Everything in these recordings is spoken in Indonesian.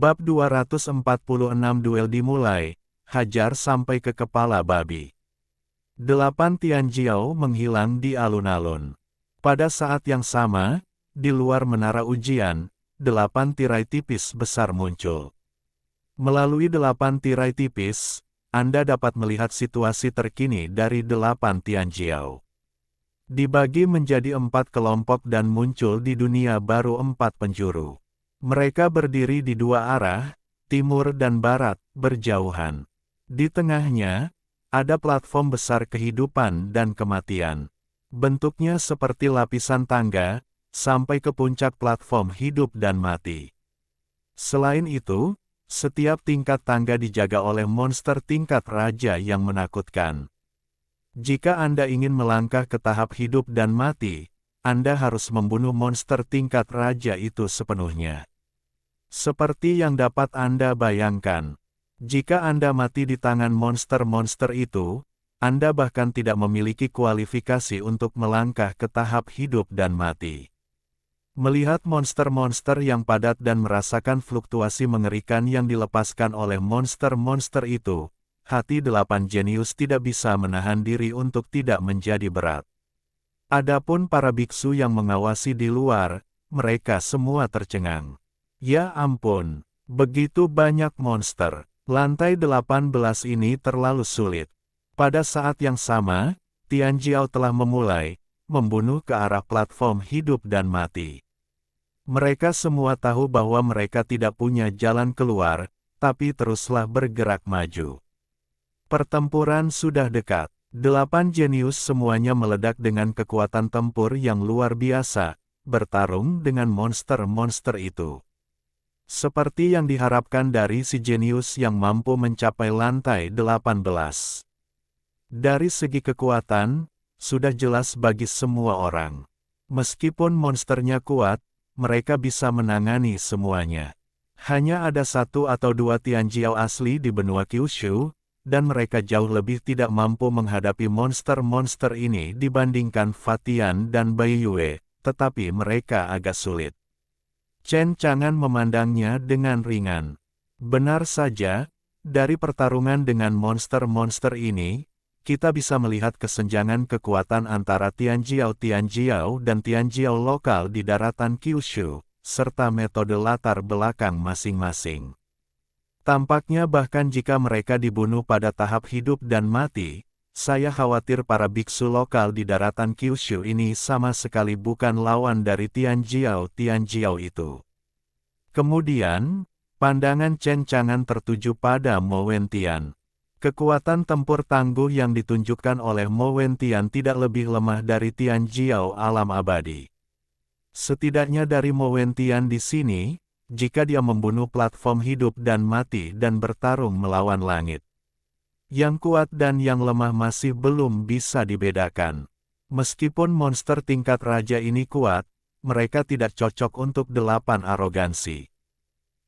Bab 246 duel dimulai, hajar sampai ke kepala babi. 8 Tianjiao menghilang di alun-alun. Pada saat yang sama, di luar menara ujian, 8 tirai tipis besar muncul. Melalui 8 tirai tipis, Anda dapat melihat situasi terkini dari 8 Tianjiao. Dibagi menjadi 4 kelompok dan muncul di dunia baru 4 penjuru. Mereka berdiri di 2 arah, timur dan barat, berjauhan. Di tengahnya, ada platform besar kehidupan dan kematian. Bentuknya seperti lapisan tangga, sampai ke puncak platform hidup dan mati. Selain itu, setiap tingkat tangga dijaga oleh monster tingkat raja yang menakutkan. Jika Anda ingin melangkah ke tahap hidup dan mati, Anda harus membunuh monster tingkat raja itu sepenuhnya. Seperti yang dapat Anda bayangkan, jika Anda mati di tangan monster-monster itu, Anda bahkan tidak memiliki kualifikasi untuk melangkah ke tahap hidup dan mati. Melihat monster-monster yang padat dan merasakan fluktuasi mengerikan yang dilepaskan oleh monster-monster itu, hati 8 jenius tidak bisa menahan diri untuk tidak menjadi berat. Adapun para biksu yang mengawasi di luar, mereka semua tercengang. Ya ampun, begitu banyak monster. Lantai 18 ini terlalu sulit. Pada saat yang sama, Tianjiao telah memulai membunuh ke arah platform hidup dan mati. Mereka semua tahu bahwa mereka tidak punya jalan keluar, tapi teruslah bergerak maju. Pertempuran sudah dekat. 8 jenius semuanya meledak dengan kekuatan tempur yang luar biasa, bertarung dengan monster-monster itu. Seperti yang diharapkan dari si jenius yang mampu mencapai lantai 18. Dari segi kekuatan, sudah jelas bagi semua orang. Meskipun monsternya kuat, mereka bisa menangani semuanya. Hanya ada 1 atau 2 Tianjiao asli di benua Kyushu, dan mereka jauh lebih tidak mampu menghadapi monster-monster ini dibandingkan Fatian dan Baiyue, tetapi mereka agak sulit. Chen Chang'an memandangnya dengan ringan. Benar saja, dari pertarungan dengan monster-monster ini, kita bisa melihat kesenjangan kekuatan antara Tianjiao dan Tianjiao lokal di daratan Kyushu, serta metode latar belakang masing-masing. Tampaknya bahkan jika mereka dibunuh pada tahap hidup dan mati, saya khawatir para biksu lokal di daratan Kyushu ini sama sekali bukan lawan dari Tianjiao itu. Kemudian, pandangan Chen Chang'an tertuju pada Mo Wentian. Kekuatan tempur tangguh yang ditunjukkan oleh Mo Wentian tidak lebih lemah dari Tianjiao alam abadi. Setidaknya dari Mo Wentian di sini, jika dia membunuh platform hidup dan mati dan bertarung melawan langit. Yang kuat dan yang lemah masih belum bisa dibedakan. Meskipun monster tingkat raja ini kuat, mereka tidak cocok untuk 8 arogansi.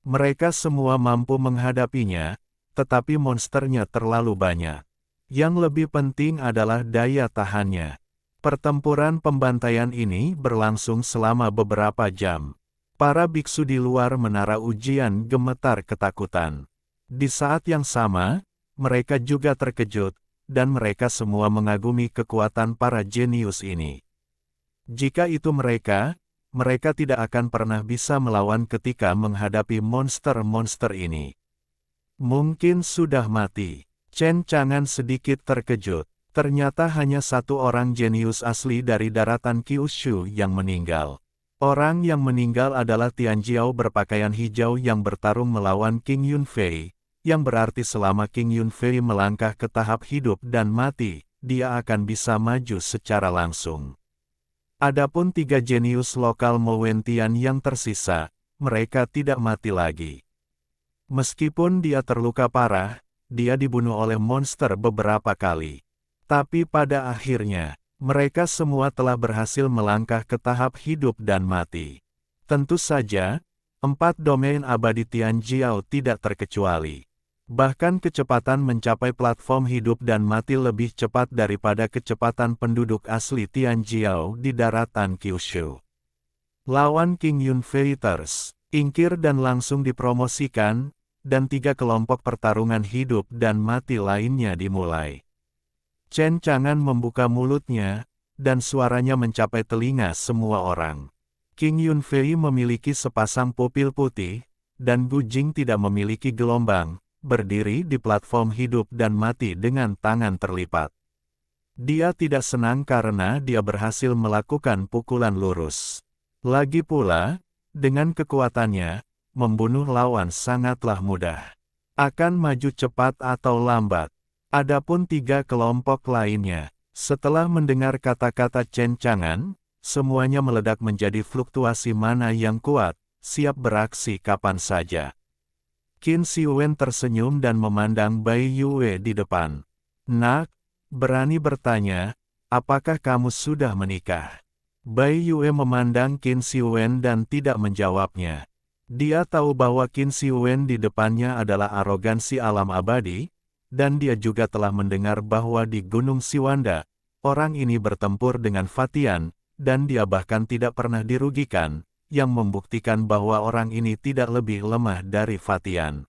Mereka semua mampu menghadapinya, tetapi monsternya terlalu banyak. Yang lebih penting adalah daya tahannya. Pertempuran pembantaian ini berlangsung selama beberapa jam. Para biksu di luar menara ujian gemetar ketakutan. Di saat yang sama, mereka juga terkejut, dan mereka semua mengagumi kekuatan para jenius ini. Jika itu mereka tidak akan pernah bisa melawan ketika menghadapi monster-monster ini. Mungkin sudah mati. Chen Chang'an sedikit terkejut. Ternyata hanya 1 orang jenius asli dari daratan Kyushu yang meninggal. Orang yang meninggal adalah Tianjiao berpakaian hijau yang bertarung melawan King Yunfei, yang berarti selama King Yunfei melangkah ke tahap hidup dan mati, dia akan bisa maju secara langsung. Adapun 3 jenius lokal Mo Wentian yang tersisa, mereka tidak mati lagi. Meskipun dia terluka parah, dia dibunuh oleh monster beberapa kali. Tapi pada akhirnya, mereka semua telah berhasil melangkah ke tahap hidup dan mati. Tentu saja, 4 domain abadi Tianjiao tidak terkecuali. Bahkan kecepatan mencapai platform hidup dan mati lebih cepat daripada kecepatan penduduk asli Tianjiao di daratan Kyushu. Lawan King Yunfei Ingkir dan langsung dipromosikan, dan 3 kelompok pertarungan hidup dan mati lainnya dimulai. Chen Chang'an membuka mulutnya, dan suaranya mencapai telinga semua orang. King Yunfei memiliki sepasang pupil putih, dan Gu Jing tidak memiliki gelombang, berdiri di platform hidup dan mati dengan tangan terlipat. Dia tidak senang karena dia berhasil melakukan pukulan lurus. Lagi pula, dengan kekuatannya, membunuh lawan sangatlah mudah. Akan maju cepat atau lambat. Adapun 3 kelompok lainnya, setelah mendengar kata-kata Chen Chang'an, semuanya meledak menjadi fluktuasi mana yang kuat, siap beraksi kapan saja. Qin Siwen tersenyum dan memandang Bai Yue di depan. Nak, berani bertanya, apakah kamu sudah menikah? Bai Yue memandang Qin Siwen dan tidak menjawabnya. Dia tahu bahwa Qin Siwen di depannya adalah arogansi alam abadi, dan dia juga telah mendengar bahwa di Gunung Siwanda, orang ini bertempur dengan Fatian, dan dia bahkan tidak pernah dirugikan, yang membuktikan bahwa orang ini tidak lebih lemah dari Fatian.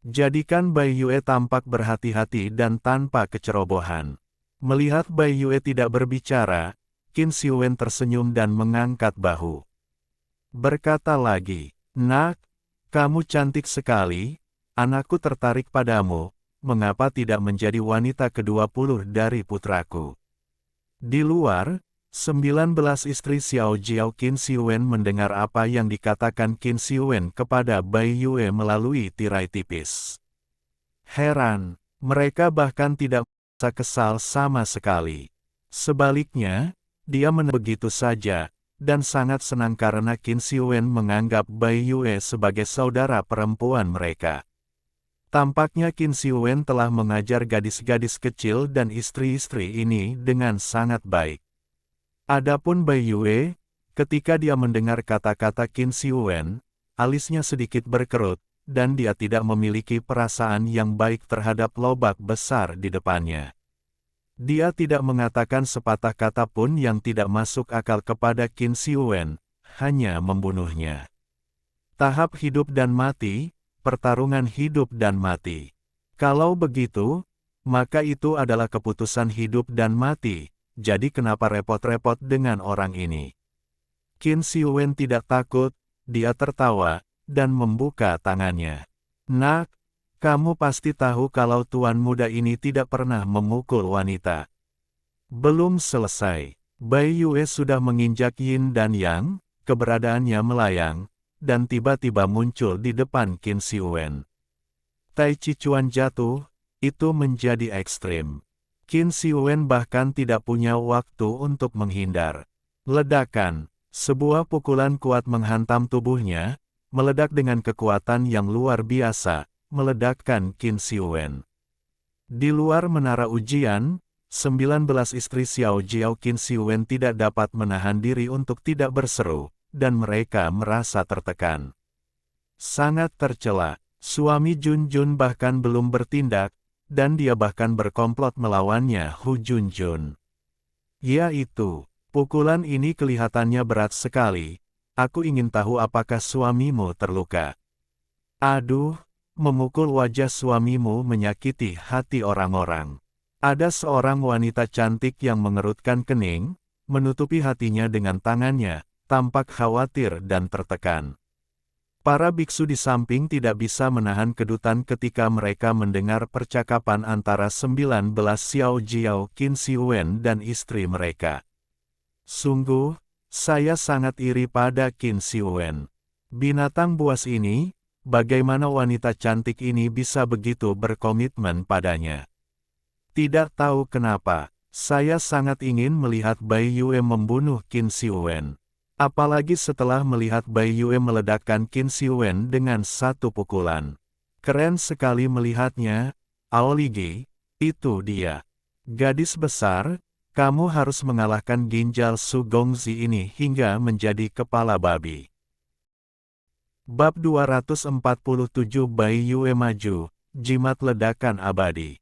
Jadikan Bai Yue tampak berhati-hati dan tanpa kecerobohan. Melihat Bai Yue tidak berbicara, Qin Siwen tersenyum dan mengangkat bahu. Berkata lagi, "Nak, kamu cantik sekali, anakku tertarik padamu, mengapa tidak menjadi wanita ke-20 dari putraku?" Di luar, 19 istri Xiao Jiao Qin Siwen mendengar apa yang dikatakan Qin Siwen kepada Bai Yue melalui tirai tipis. Heran, mereka bahkan tidak merasa kesal sama sekali. Sebaliknya, dia begitu saja, dan sangat senang karena Qin Siwen menganggap Bai Yue sebagai saudara perempuan mereka. Tampaknya Qin Siwen telah mengajar gadis-gadis kecil dan istri-istri ini dengan sangat baik. Adapun Bai Yue, ketika dia mendengar kata-kata Qin Siwen, alisnya sedikit berkerut, dan dia tidak memiliki perasaan yang baik terhadap lobak besar di depannya. Dia tidak mengatakan sepatah kata pun yang tidak masuk akal kepada Qin Siwen, hanya membunuhnya. Tahap hidup dan mati, pertarungan hidup dan mati. Kalau begitu, maka itu adalah keputusan hidup dan mati. Jadi kenapa repot-repot dengan orang ini? Qin Siwen tidak takut, dia tertawa, dan membuka tangannya. Nak, kamu pasti tahu kalau tuan muda ini tidak pernah memukul wanita. Belum selesai, Bai Yue sudah menginjak yin dan yang, keberadaannya melayang, dan tiba-tiba muncul di depan Qin Siwen. Tai Chi Chuan jatuh, itu menjadi ekstrim. Qin Siwen bahkan tidak punya waktu untuk menghindar. Ledakan, sebuah pukulan kuat menghantam tubuhnya, meledak dengan kekuatan yang luar biasa, meledakkan Qin Siwen. Di luar menara ujian, 19 istri Xiao Jiao Qin Siwen tidak dapat menahan diri untuk tidak berseru, dan mereka merasa tertekan. Sangat tercela, suami Jun Jun bahkan belum bertindak, dan dia bahkan berkomplot melawannya Hu Jun Jun. Yaitu, pukulan ini kelihatannya berat sekali, aku ingin tahu apakah suamimu terluka. Aduh, memukul wajah suamimu menyakiti hati orang-orang. Ada seorang wanita cantik yang mengerutkan kening, menutupi hatinya dengan tangannya, tampak khawatir dan tertekan. Para biksu di samping tidak bisa menahan kedutan ketika mereka mendengar percakapan antara 19 Xiao Jiao Qin Siwen dan istri mereka. Sungguh, saya sangat iri pada Qin Siwen. Binatang buas ini, bagaimana wanita cantik ini bisa begitu berkomitmen padanya? Tidak tahu kenapa, saya sangat ingin melihat Bai Yue membunuh Qin Siwen. Apalagi setelah melihat Bai Yue meledakkan Qin Siwen dengan satu pukulan. Keren sekali melihatnya, Aoligi, itu dia. Gadis besar, kamu harus mengalahkan ginjal Su Gongzi ini hingga menjadi kepala babi. Bab 247 Bai Yue maju, jimat ledakan abadi.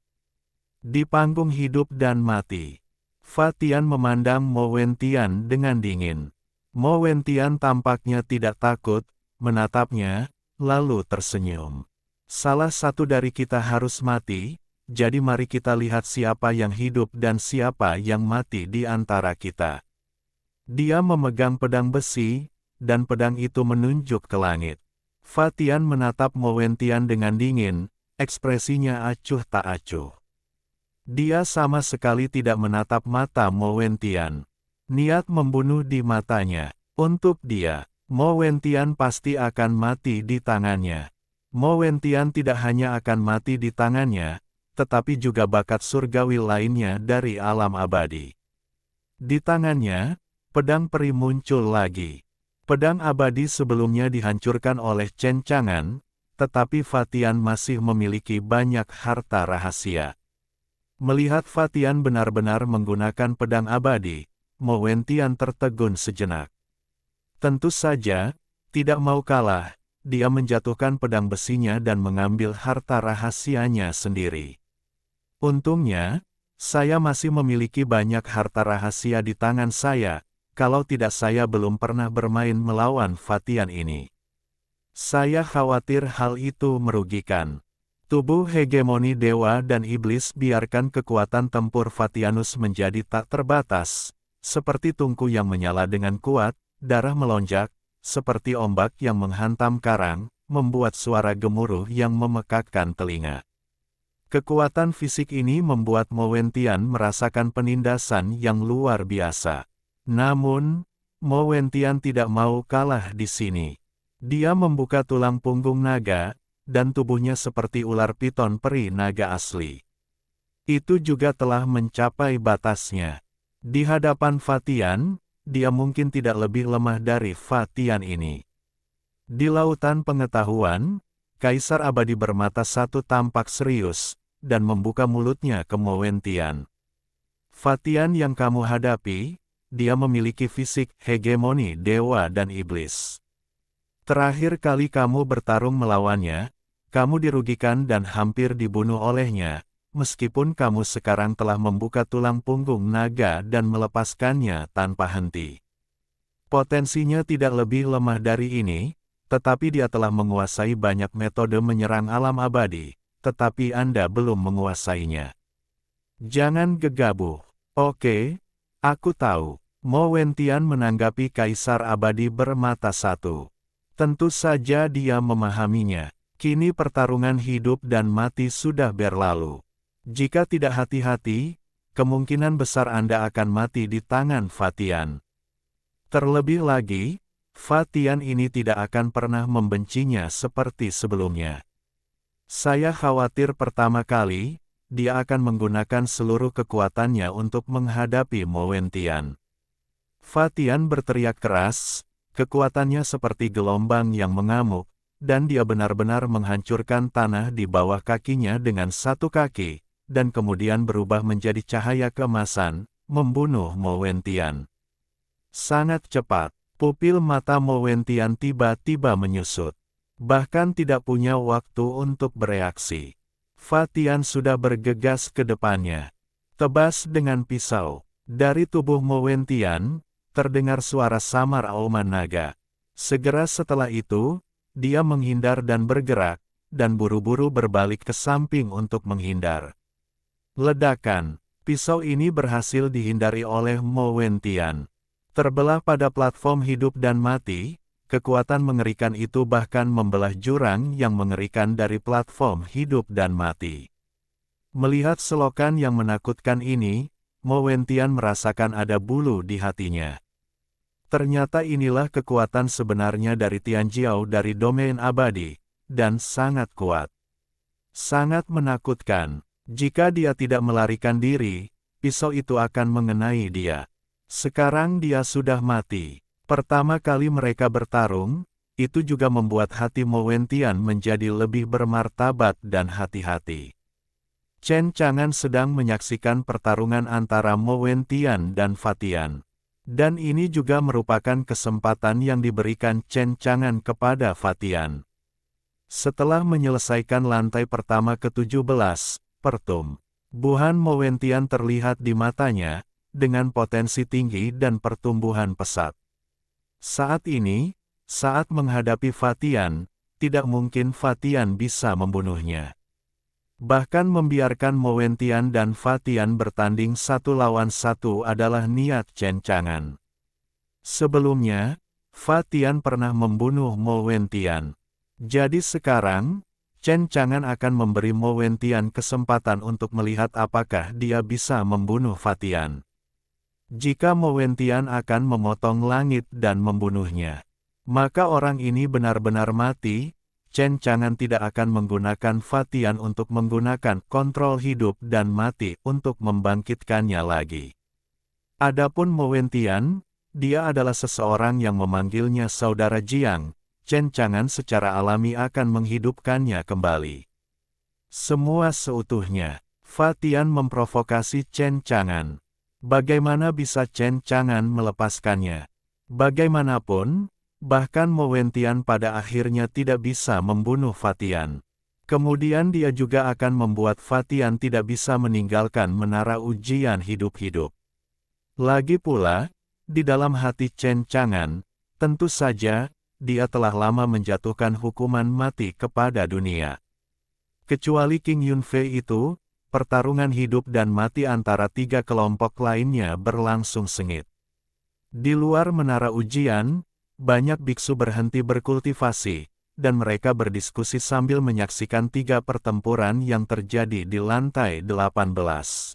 Di panggung hidup dan mati, Fatian memandang Mo Wentian dengan dingin. Mo Wentian tampaknya tidak takut, menatapnya, lalu tersenyum. Salah satu dari kita harus mati, jadi mari kita lihat siapa yang hidup dan siapa yang mati di antara kita. Dia memegang pedang besi, dan pedang itu menunjuk ke langit. Fa Tian menatap Mo Wentian dengan dingin, ekspresinya acuh tak acuh. Dia sama sekali tidak menatap mata Mo Wentian. Niat membunuh di matanya. Untuk dia, Mo Wentian pasti akan mati di tangannya. Mo Wentian tidak hanya akan mati di tangannya, tetapi juga bakat surgawi lainnya dari alam abadi. Di tangannya, pedang peri muncul lagi. Pedang abadi sebelumnya dihancurkan oleh Chen Chang'an, tetapi Fa Tian masih memiliki banyak harta rahasia. Melihat Fa Tian benar-benar menggunakan pedang abadi, Mo Wentian tertegun sejenak. Tentu saja, tidak mau kalah, dia menjatuhkan pedang besinya dan mengambil harta rahasianya sendiri. Untungnya, saya masih memiliki banyak harta rahasia di tangan saya, kalau tidak saya belum pernah bermain melawan Fa Tian ini. Saya khawatir hal itu merugikan. Tubuh hegemoni dewa dan iblis biarkan kekuatan tempur Fa Tianus menjadi tak terbatas, seperti tungku yang menyala dengan kuat, darah melonjak, seperti ombak yang menghantam karang, membuat suara gemuruh yang memekakkan telinga. Kekuatan fisik ini membuat Mo Wentian merasakan penindasan yang luar biasa. Namun, Mo Wentian tidak mau kalah di sini. Dia membuka tulang punggung naga, dan tubuhnya seperti ular piton peri naga asli. Itu juga telah mencapai batasnya. Di hadapan Fa Tian, dia mungkin tidak lebih lemah dari Fa Tian ini. Di lautan pengetahuan, Kaisar Abadi bermata satu tampak serius, dan membuka mulutnya ke Mo Wentian. Fa Tian yang kamu hadapi, dia memiliki fisik hegemoni dewa dan iblis. Terakhir kali kamu bertarung melawannya, kamu dirugikan dan hampir dibunuh olehnya, meskipun kamu sekarang telah membuka tulang punggung naga dan melepaskannya tanpa henti. Potensinya tidak lebih lemah dari ini, tetapi dia telah menguasai banyak metode menyerang alam abadi, tetapi Anda belum menguasainya. Jangan gegabah. Oke, aku tahu. Mo Wentian menanggapi Kaisar Abadi bermata satu. Tentu saja dia memahaminya. Kini pertarungan hidup dan mati sudah berlalu. Jika tidak hati-hati, kemungkinan besar Anda akan mati di tangan Fa Tian. Terlebih lagi, Fa Tian ini tidak akan pernah membencinya seperti sebelumnya. Saya khawatir pertama kali, dia akan menggunakan seluruh kekuatannya untuk menghadapi Mo Wentian. Fa Tian berteriak keras, kekuatannya seperti gelombang yang mengamuk, dan dia benar-benar menghancurkan tanah di bawah kakinya dengan satu kaki, dan kemudian berubah menjadi cahaya keemasan, membunuh Mo Wentian. Sangat cepat, pupil mata Mo Wentian tiba-tiba menyusut. Bahkan tidak punya waktu untuk bereaksi. Fa Tian sudah bergegas ke depannya. Tebas dengan pisau. Dari tubuh Mo Wentian, terdengar suara samar auman naga. Segera setelah itu, dia menghindar dan bergerak, dan buru-buru berbalik ke samping untuk menghindar. Ledakan, pisau ini berhasil dihindari oleh Mo Wentian. Terbelah pada platform hidup dan mati, kekuatan mengerikan itu bahkan membelah jurang yang mengerikan dari platform hidup dan mati. Melihat selokan yang menakutkan ini, Mo Wentian merasakan ada bulu di hatinya. Ternyata inilah kekuatan sebenarnya dari Tianjiao dari domain abadi, dan sangat kuat. Sangat menakutkan. Jika dia tidak melarikan diri, pisau itu akan mengenai dia. Sekarang dia sudah mati. Pertama kali mereka bertarung, itu juga membuat hati Mo Wentian menjadi lebih bermartabat dan hati-hati. Chen Chang'an sedang menyaksikan pertarungan antara Mo Wentian dan Fa Tian. Dan ini juga merupakan kesempatan yang diberikan Chen Chang'an kepada Fa Tian. Setelah menyelesaikan lantai pertama ke-17, pertumbuhan Mo Wentian terlihat di matanya, dengan potensi tinggi dan pertumbuhan pesat. Saat ini, Saat menghadapi Fatian, tidak mungkin Fatian bisa membunuhnya. Bahkan membiarkan Mowentian dan Fatian bertanding 1 lawan 1 adalah niat Chen Chang'an. Sebelumnya, Fatian pernah membunuh Mowentian. Jadi sekarang, Chen Chang'an akan memberi Mowentian kesempatan untuk melihat apakah dia bisa membunuh Fatian. Jika Mowentian akan memotong langit dan membunuhnya, maka orang ini benar-benar mati. Chen Chang'an tidak akan menggunakan Fatian untuk menggunakan kontrol hidup dan mati untuk membangkitkannya lagi. Adapun Mowentian, dia adalah seseorang yang memanggilnya saudara Jiang. Chen Chang'an secara alami akan menghidupkannya kembali. Semua seutuhnya, Fatian memprovokasi Chen Chang'an. Bagaimana bisa Chen Chang'an melepaskannya? Bagaimanapun, bahkan Mowentian pada akhirnya tidak bisa membunuh Fatian. Kemudian dia juga akan membuat Fatian tidak bisa meninggalkan menara ujian hidup-hidup. Lagi pula, di dalam hati Chen Chang'an, tentu saja, dia telah lama menjatuhkan hukuman mati kepada dunia. Kecuali King Yunfei itu, pertarungan hidup dan mati antara 3 kelompok lainnya berlangsung sengit. Di luar menara ujian, banyak biksu berhenti berkultivasi, dan mereka berdiskusi sambil menyaksikan 3 pertempuran yang terjadi di lantai 18.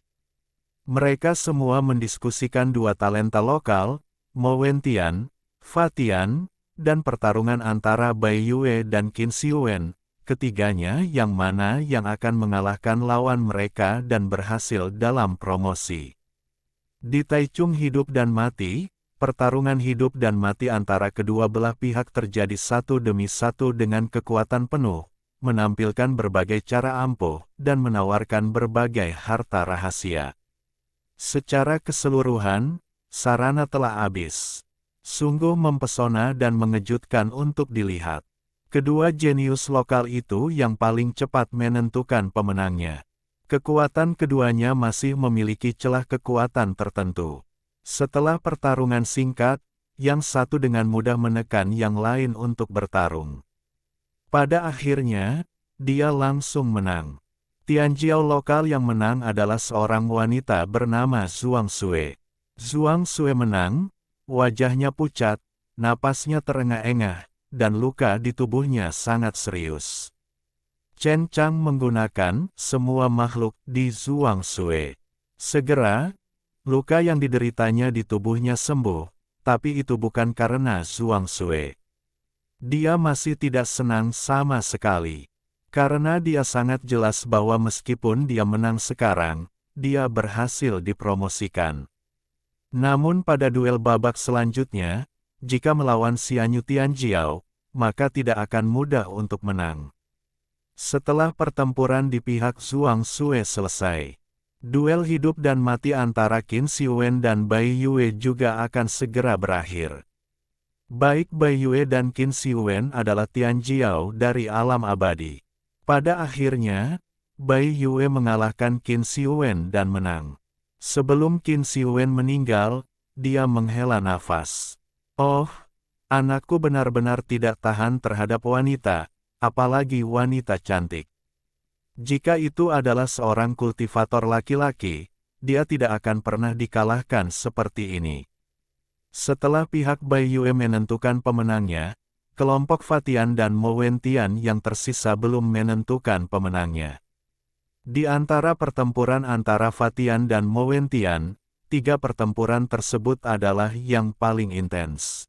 Mereka semua mendiskusikan 2 talenta lokal, Mowentian, Fatian, dan pertarungan antara Bai Yue dan Qin Xiuwen, ketiganya yang mana yang akan mengalahkan lawan mereka dan berhasil dalam promosi. Di Taichung hidup dan mati, pertarungan hidup dan mati antara kedua belah pihak terjadi 1 demi 1 dengan kekuatan penuh, menampilkan berbagai cara ampuh, dan menawarkan berbagai harta rahasia. Secara keseluruhan, sarana telah habis. Sungguh mempesona dan mengejutkan untuk dilihat. Kedua jenius lokal itu yang paling cepat menentukan pemenangnya. Kekuatan keduanya masih memiliki celah kekuatan tertentu. Setelah pertarungan singkat, yang satu dengan mudah menekan yang lain untuk bertarung. Pada akhirnya, dia langsung menang. Tianjiao lokal yang menang adalah seorang wanita bernama Zhuang Sue. Zhuang Sue menang, wajahnya pucat, napasnya terengah-engah, dan luka di tubuhnya sangat serius. Chen Chang menggunakan semua makhluk di Zhuang Sue. Segera, luka yang dideritanya di tubuhnya sembuh, tapi itu bukan karena Zhuang Sue. Dia masih tidak senang sama sekali. Karena dia sangat jelas bahwa meskipun dia menang sekarang, dia berhasil dipromosikan. Namun pada duel babak selanjutnya, jika melawan Xianyu Tianjiao, maka tidak akan mudah untuk menang. Setelah pertempuran di pihak Zhuang Sue selesai, duel hidup dan mati antara Qin Xiuwen dan Bai Yue juga akan segera berakhir. Baik Bai Yue dan Qin Xiuwen adalah Tianjiao dari alam abadi. Pada akhirnya, Bai Yue mengalahkan Qin Xiuwen dan menang. Sebelum Qin Xiuwen meninggal, dia menghela nafas. Oh, anakku benar-benar tidak tahan terhadap wanita, apalagi wanita cantik. Jika itu adalah seorang kultivator laki-laki, dia tidak akan pernah dikalahkan seperti ini. Setelah pihak Bai Yue menentukan pemenangnya, kelompok Fatian dan Mowentian yang tersisa belum menentukan pemenangnya. Di antara pertempuran antara Fatian dan Mowentian, 3 pertempuran tersebut adalah yang paling intens.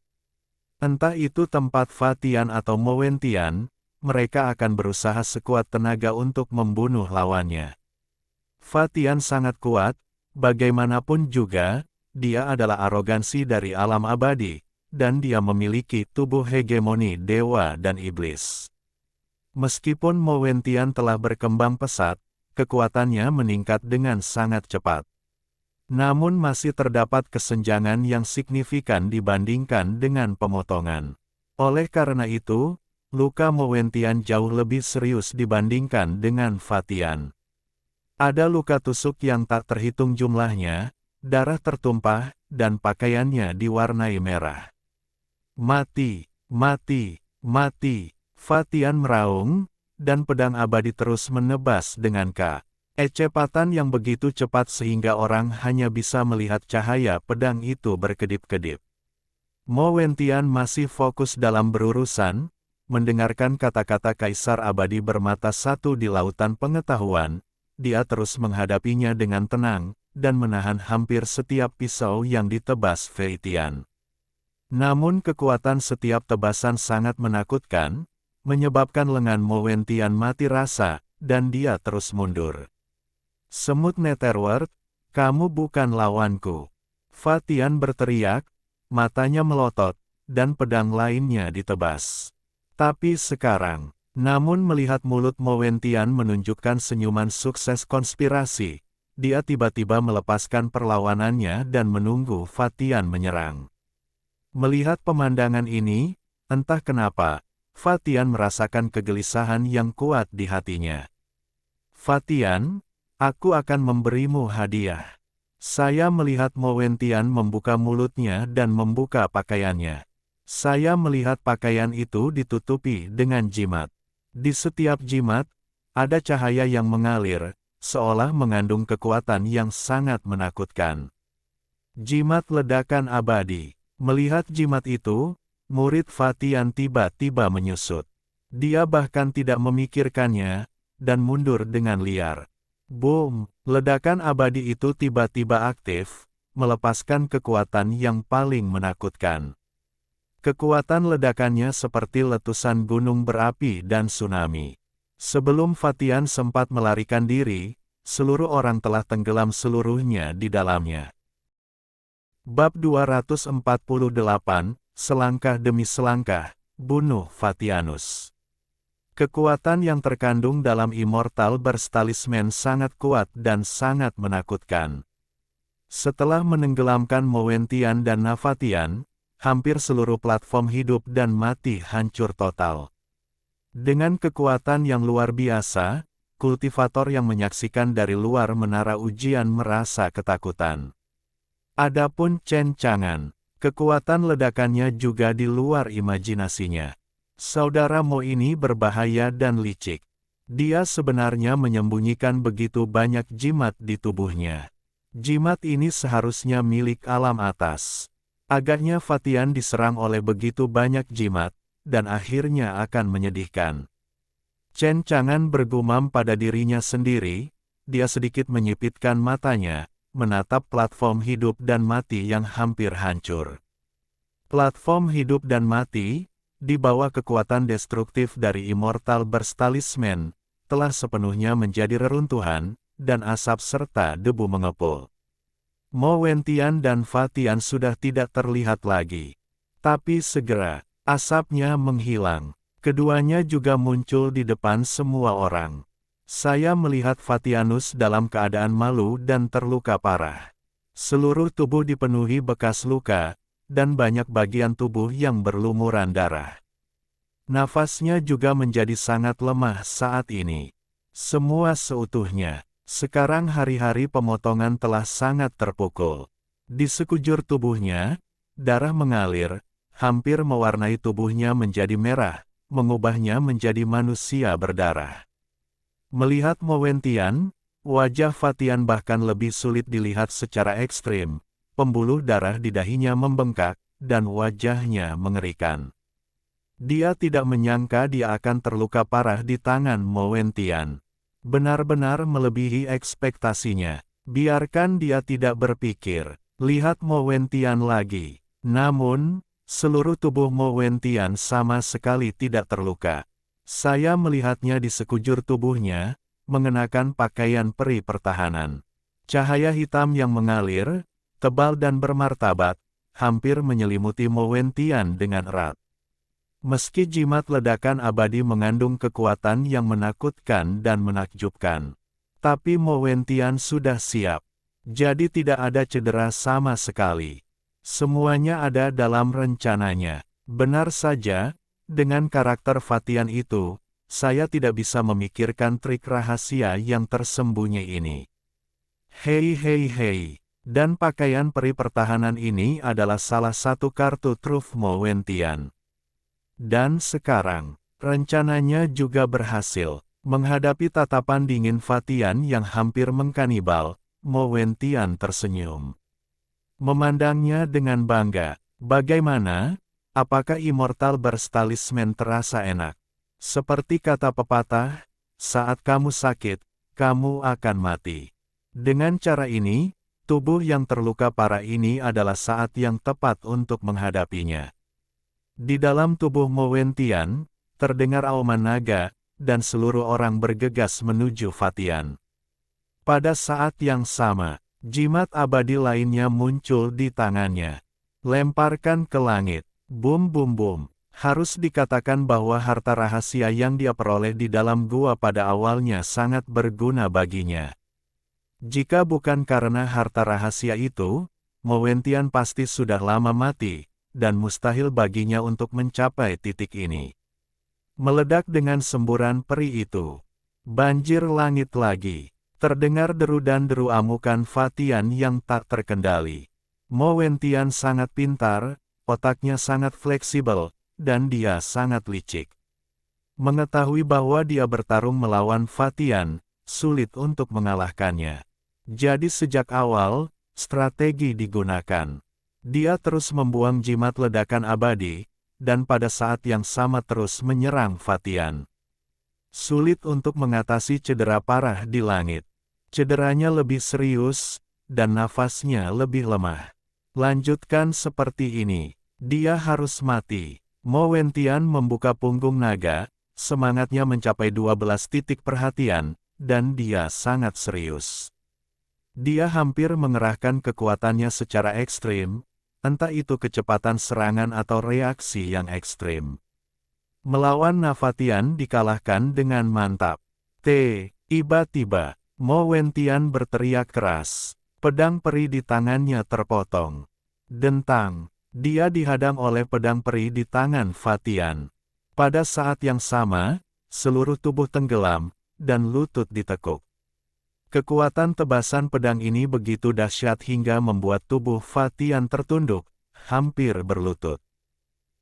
Entah itu tempat Fatian atau Mowentian, mereka akan berusaha sekuat tenaga untuk membunuh lawannya. Fatian sangat kuat, bagaimanapun juga, dia adalah arogansi dari alam abadi, dan dia memiliki tubuh hegemoni dewa dan iblis. Meskipun Mowentian telah berkembang pesat, kekuatannya meningkat dengan sangat cepat. Namun masih terdapat kesenjangan yang signifikan dibandingkan dengan pemotongan. Oleh karena itu, luka Mowentian jauh lebih serius dibandingkan dengan Fatian. Ada luka tusuk yang tak terhitung jumlahnya, darah tertumpah, dan pakaiannya diwarnai merah. Mati. Mati, mati, Fatian meraung, dan pedang abadi terus menebas dengan kecepatan yang begitu cepat sehingga orang hanya bisa melihat cahaya pedang itu berkedip-kedip. Mo Wentian masih fokus dalam berurusan, mendengarkan kata-kata Kaisar Abadi bermata satu di lautan pengetahuan, dia terus menghadapinya dengan tenang, dan menahan hampir setiap pisau yang ditebas Feitian. Namun kekuatan setiap tebasan sangat menakutkan, menyebabkan lengan Mo Wentian mati rasa, dan dia terus mundur. Semut Netherworld, kamu bukan lawanku. Fatian berteriak, matanya melotot, dan pedang lainnya ditebas. Tapi sekarang, namun melihat mulut Mo Wentian menunjukkan senyuman sukses konspirasi, dia tiba-tiba melepaskan perlawanannya dan menunggu Fatian menyerang. Melihat pemandangan ini, entah kenapa, Fatian merasakan kegelisahan yang kuat di hatinya. Fatian, aku akan memberimu hadiah. Saya melihat Mo Wentian membuka mulutnya dan membuka pakaiannya. Saya melihat pakaian itu ditutupi dengan jimat. Di setiap jimat, ada cahaya yang mengalir, seolah mengandung kekuatan yang sangat menakutkan. Jimat ledakan abadi. Melihat jimat itu, murid Fatian tiba-tiba menyusut. Dia bahkan tidak memikirkannya, dan mundur dengan liar. Boom! Ledakan abadi itu tiba-tiba aktif, melepaskan kekuatan yang paling menakutkan. Kekuatan ledakannya seperti letusan gunung berapi dan tsunami. Sebelum Fatian sempat melarikan diri, seluruh orang telah tenggelam seluruhnya di dalamnya. Bab 248, Selangkah demi selangkah, bunuh Fatianus. Kekuatan yang terkandung dalam Immortal Burst Talisman sangat kuat dan sangat menakutkan. Setelah menenggelamkan Mo Wentian dan Navatian, hampir seluruh platform hidup dan mati hancur total. Dengan kekuatan yang luar biasa, kultivator yang menyaksikan dari luar menara ujian merasa ketakutan. Adapun Chen Chang'an, kekuatan ledakannya juga di luar imajinasinya. Saudara Mo ini berbahaya dan licik. Dia sebenarnya menyembunyikan begitu banyak jimat di tubuhnya. Jimat ini seharusnya milik alam atas. Agaknya Fatian diserang oleh begitu banyak jimat, dan akhirnya akan menyedihkan. Chen Chang'an bergumam pada dirinya sendiri, dia sedikit menyipitkan matanya, menatap platform hidup dan mati yang hampir hancur. Platform hidup dan mati, di bawah kekuatan destruktif dari Immortal Burst Talisman, telah sepenuhnya menjadi reruntuhan, dan asap serta debu mengepul. Mo Wentian dan Fatian sudah tidak terlihat lagi. Tapi segera, asapnya menghilang. Keduanya juga muncul di depan semua orang. Saya melihat Fatianus dalam keadaan malu dan terluka parah. Seluruh tubuh dipenuhi bekas luka, dan banyak bagian tubuh yang berlumuran darah. Nafasnya juga menjadi sangat lemah saat ini. Semua seutuhnya. Sekarang hari-hari pemotongan telah sangat terpukul. Di sekujur tubuhnya, darah mengalir, hampir mewarnai tubuhnya menjadi merah, mengubahnya menjadi manusia berdarah. Melihat Mo Wentian, wajah Fatian bahkan lebih sulit dilihat secara ekstrim. Pembuluh darah di dahinya membengkak, dan wajahnya mengerikan. Dia tidak menyangka dia akan terluka parah di tangan Mo Wentian. Benar-benar melebihi ekspektasinya. Biarkan dia tidak berpikir. Lihat Mo Wentian lagi. Namun, seluruh tubuh Mo Wentian sama sekali tidak terluka. Saya melihatnya di sekujur tubuhnya, mengenakan pakaian peri pertahanan. Cahaya hitam yang mengalir, tebal dan bermartabat, hampir menyelimuti Mo Wentian dengan erat. Meski jimat ledakan abadi mengandung kekuatan yang menakutkan dan menakjubkan, tapi Mo Wentian sudah siap. Jadi tidak ada cedera sama sekali. Semuanya ada dalam rencananya. Benar saja, dengan karakter Fatian itu, saya tidak bisa memikirkan trik rahasia yang tersembunyi ini. Hei hei hei. Dan pakaian peri pertahanan ini adalah salah satu kartu truf Mo Wentian. Dan sekarang, rencananya juga berhasil. Menghadapi tatapan dingin Fatian yang hampir mengkanibal, Mo Wentian tersenyum. Memandangnya dengan bangga. Bagaimana? Apakah Immortal Burst Talisman terasa enak? Seperti kata pepatah, saat kamu sakit, kamu akan mati. Dengan cara ini, tubuh yang terluka parah ini adalah saat yang tepat untuk menghadapinya. Di dalam tubuh Mo Wentian, terdengar auman naga, dan seluruh orang bergegas menuju Fatian. Pada saat yang sama, jimat abadi lainnya muncul di tangannya. Lemparkan ke langit. Bum bum bum. Harus dikatakan bahwa harta rahasia yang dia peroleh di dalam gua pada awalnya sangat berguna baginya. Jika bukan karena harta rahasia itu, Mo Wentian pasti sudah lama mati, dan mustahil baginya untuk mencapai titik ini. Meledak dengan semburan peri itu. Banjir langit lagi. Terdengar deru dan deru amukan Fatian yang tak terkendali. Mo Wentian sangat pintar, otaknya sangat fleksibel, dan dia sangat licik. Mengetahui bahwa dia bertarung melawan Fatian, sulit untuk mengalahkannya. Jadi sejak awal, strategi digunakan. Dia terus membuang jimat ledakan abadi, dan pada saat yang sama terus menyerang Fatian. Sulit untuk mengatasi cedera parah di langit. Cederanya lebih serius, dan nafasnya lebih lemah. Lanjutkan seperti ini. Dia harus mati. Mo Wentian membuka punggung naga, semangatnya mencapai 12 titik perhatian, dan dia sangat serius. Dia hampir mengerahkan kekuatannya secara ekstrim, entah itu kecepatan serangan atau reaksi yang ekstrim. Melawan Nafatian dikalahkan dengan mantap. Tiba-tiba, Mo Wentian berteriak keras. Pedang peri di tangannya terpotong. Dentang. Dia dihadang oleh pedang peri di tangan Fatian. Pada saat yang sama, seluruh tubuh tenggelam, dan lutut ditekuk. Kekuatan tebasan pedang ini begitu dahsyat hingga membuat tubuh Fatian tertunduk, hampir berlutut.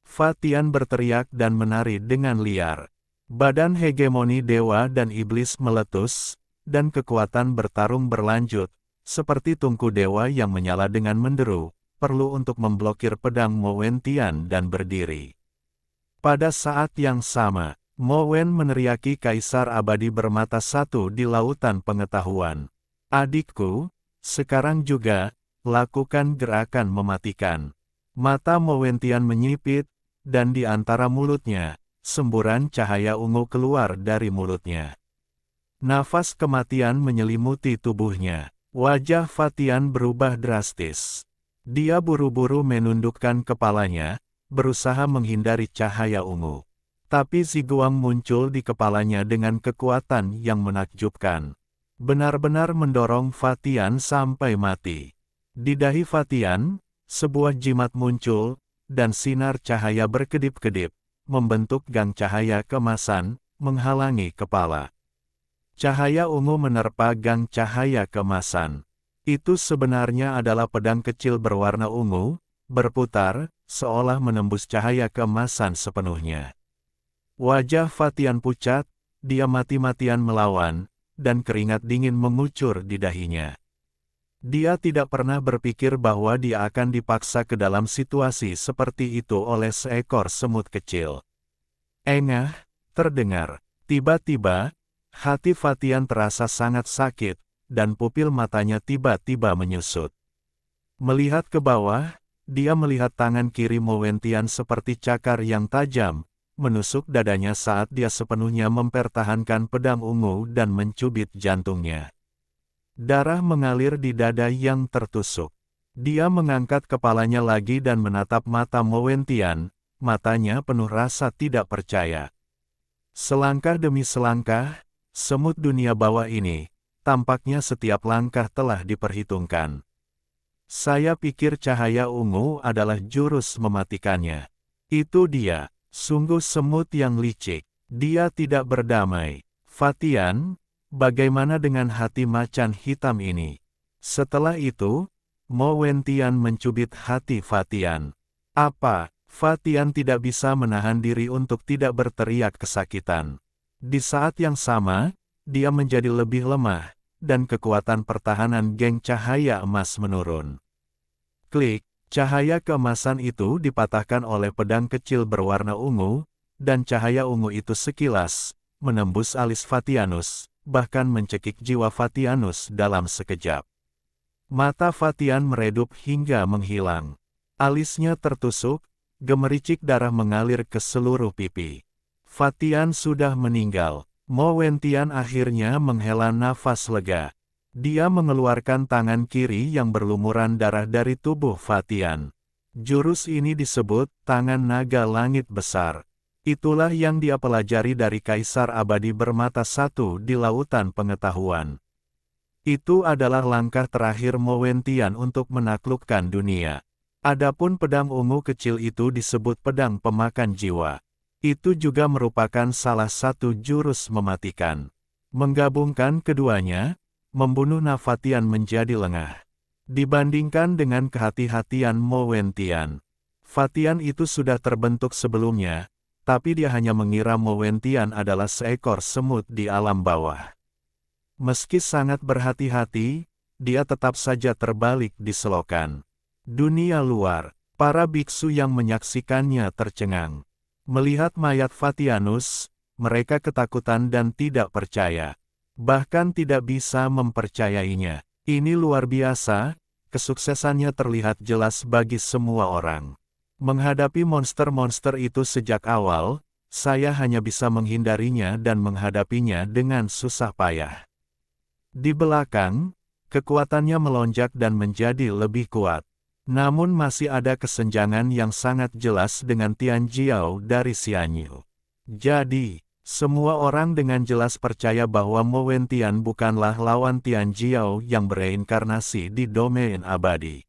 Fatian berteriak dan menari dengan liar. Badan hegemoni dewa dan iblis meletus, dan kekuatan bertarung berlanjut, seperti tungku dewa yang menyala dengan menderu, perlu untuk memblokir pedang Mo Wentian dan berdiri. Pada saat yang sama, Mo Wen meneriaki Kaisar Abadi bermata satu di lautan pengetahuan. Adikku, sekarang juga, lakukan gerakan mematikan. Mata Mo Wentian menyipit, dan di antara mulutnya, semburan cahaya ungu keluar dari mulutnya. Nafas kematian menyelimuti tubuhnya. Wajah Fatian berubah drastis. Dia buru-buru menundukkan kepalanya, berusaha menghindari cahaya ungu. Tapi Ziguang muncul di kepalanya dengan kekuatan yang menakjubkan. Benar-benar mendorong Fatian sampai mati. Di dahi Fatian, sebuah jimat muncul, dan sinar cahaya berkedip-kedip, membentuk gang cahaya kemasan, menghalangi kepala. Cahaya ungu menerpa gang cahaya kemasan. Itu sebenarnya adalah pedang kecil berwarna ungu, berputar, seolah menembus cahaya keemasan sepenuhnya. Wajah Fatian pucat, dia mati-matian melawan, dan keringat dingin mengucur di dahinya. Dia tidak pernah berpikir bahwa dia akan dipaksa ke dalam situasi seperti itu oleh seekor semut kecil. Engah, terdengar. Tiba-tiba, hati Fatian terasa sangat sakit, dan pupil matanya tiba-tiba menyusut. Melihat ke bawah, dia melihat tangan kiri Mo Wentian seperti cakar yang tajam, menusuk dadanya saat dia sepenuhnya mempertahankan pedang ungu dan mencubit jantungnya. Darah mengalir di dada yang tertusuk. Dia mengangkat kepalanya lagi dan menatap mata Mo Wentian, matanya penuh rasa tidak percaya. Selangkah demi selangkah, semut dunia bawah ini, tampaknya setiap langkah telah diperhitungkan. Saya pikir cahaya ungu adalah jurus mematikannya. Itu dia, sungguh semut yang licik. Dia tidak berdamai. Fatian, bagaimana dengan hati macan hitam ini? Setelah itu, Mo Wentian mencubit hati Fatian. Apa? Fa Tian tidak bisa menahan diri untuk tidak berteriak kesakitan. Di saat yang sama, dia menjadi lebih lemah, dan kekuatan pertahanan geng cahaya emas menurun. Klik, cahaya keemasan itu dipatahkan oleh pedang kecil berwarna ungu, dan cahaya ungu itu sekilas menembus alis Fatianus, bahkan mencekik jiwa Fatianus dalam sekejap. Mata Fatian meredup hingga menghilang. Alisnya tertusuk, gemericik darah mengalir ke seluruh pipi. Fatian sudah meninggal. Mo Wentian akhirnya menghela nafas lega. Dia mengeluarkan tangan kiri yang berlumuran darah dari tubuh Fatian. Jurus ini disebut tangan naga langit besar. Itulah yang dia pelajari dari Kaisar Abadi bermata satu di lautan pengetahuan. Itu adalah langkah terakhir Mo Wentian untuk menaklukkan dunia. Adapun pedang ungu kecil itu disebut pedang pemakan jiwa. Itu juga merupakan salah satu jurus mematikan. Menggabungkan keduanya, membunuh Nafatian menjadi lengah. Dibandingkan dengan kehati-hatian Mo Wentian, Fatian itu sudah terbentuk sebelumnya, tapi dia hanya mengira Mo Wentian adalah seekor semut di alam bawah. Meski sangat berhati-hati, dia tetap saja terbalik di selokan. Dunia luar, para biksu yang menyaksikannya tercengang. Melihat mayat Fatianus, mereka ketakutan dan tidak percaya. Bahkan tidak bisa mempercayainya. Ini luar biasa, kesuksesannya terlihat jelas bagi semua orang. Menghadapi monster-monster itu sejak awal, saya hanya bisa menghindarinya dan menghadapinya dengan susah payah. Di belakang, kekuatannya melonjak dan menjadi lebih kuat. Namun masih ada kesenjangan yang sangat jelas dengan Tian Jiao dari Xianyu. Jadi, semua orang dengan jelas percaya bahwa Mo Wentian bukanlah lawan Tian Jiao yang bereinkarnasi di domain abadi.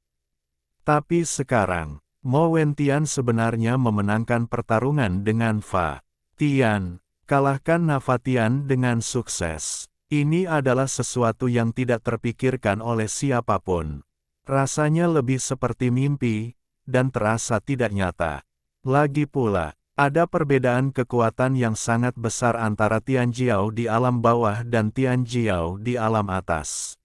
Tapi sekarang, Mo Wentian sebenarnya memenangkan pertarungan dengan Fa Tian, kalahkan Nafatian dengan sukses. Ini adalah sesuatu yang tidak terpikirkan oleh siapapun. Rasanya lebih seperti mimpi, dan terasa tidak nyata. Lagi pula, ada perbedaan kekuatan yang sangat besar antara Tian Jiao di alam bawah dan Tian Jiao di alam atas.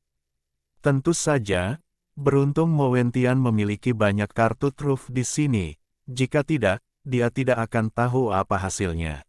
Tentu saja, beruntung Mo Wentian memiliki banyak kartu truf di sini, jika tidak, dia tidak akan tahu apa hasilnya.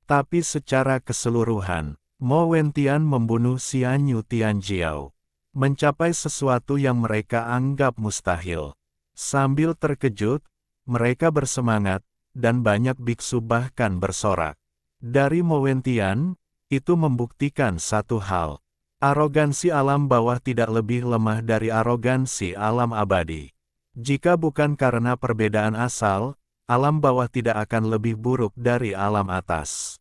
Tapi secara keseluruhan, Mo Wentian membunuh Xianyu Tian Jiao. Mencapai sesuatu yang mereka anggap mustahil. Sambil terkejut, mereka bersemangat, dan banyak biksu bahkan bersorak. Dari Mo Wentian, itu membuktikan satu hal. Arogansi alam bawah tidak lebih lemah dari arogansi alam abadi. Jika bukan karena perbedaan asal, alam bawah tidak akan lebih buruk dari alam atas.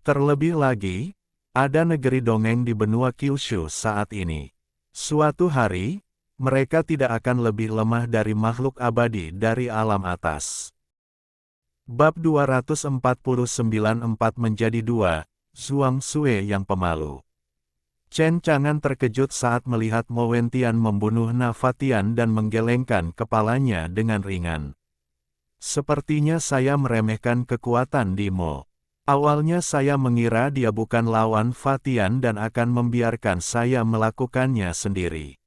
Terlebih lagi, ada negeri dongeng di benua Kyushu saat ini. Suatu hari, mereka tidak akan lebih lemah dari makhluk abadi dari alam atas. Bab 249-4 menjadi 2, Zhuang Sue yang pemalu. Chen Chang'an terkejut saat melihat Mo Wentian membunuh Nafatian dan menggelengkan kepalanya dengan ringan. Sepertinya saya meremehkan kekuatan di Mo. Awalnya saya mengira dia bukan lawan Fatian dan akan membiarkan saya melakukannya sendiri.